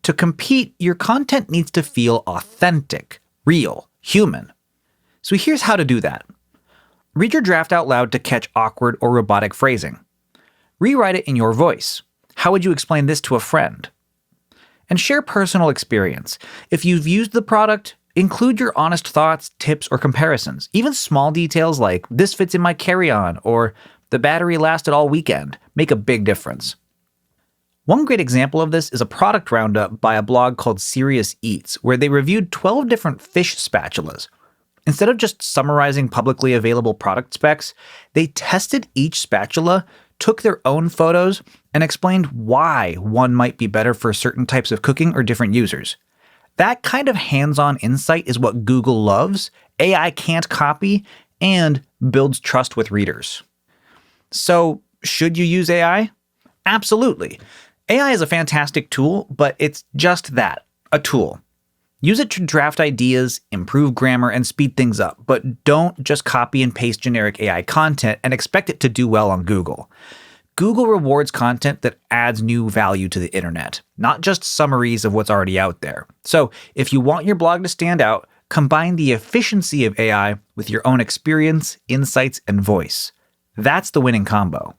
To compete, your content needs to feel authentic, real, human. So here's how to do that. Read your draft out loud to catch awkward or robotic phrasing. Rewrite it in your voice. How would you explain this to a friend? And share personal experience. If you've used the product, include your honest thoughts, tips, or comparisons. Even small details like, this fits in my carry-on, or the battery lasted all weekend, make a big difference. One great example of this is a product roundup by a blog called Serious Eats, where they reviewed 12 different fish spatulas. Instead of just summarizing publicly available product specs, they tested each spatula, took their own photos, and explained why one might be better for certain types of cooking or different users. That kind of hands-on insight is what Google loves, AI can't copy, and builds trust with readers. So, should you use AI? Absolutely. AI is a fantastic tool, but it's just that, a tool. Use it to draft ideas, improve grammar, and speed things up, but don't just copy and paste generic AI content and expect it to do well on Google. Google rewards content that adds new value to the internet, not just summaries of what's already out there. So if you want your blog to stand out, combine the efficiency of AI with your own experience, insights, and voice. That's the winning combo.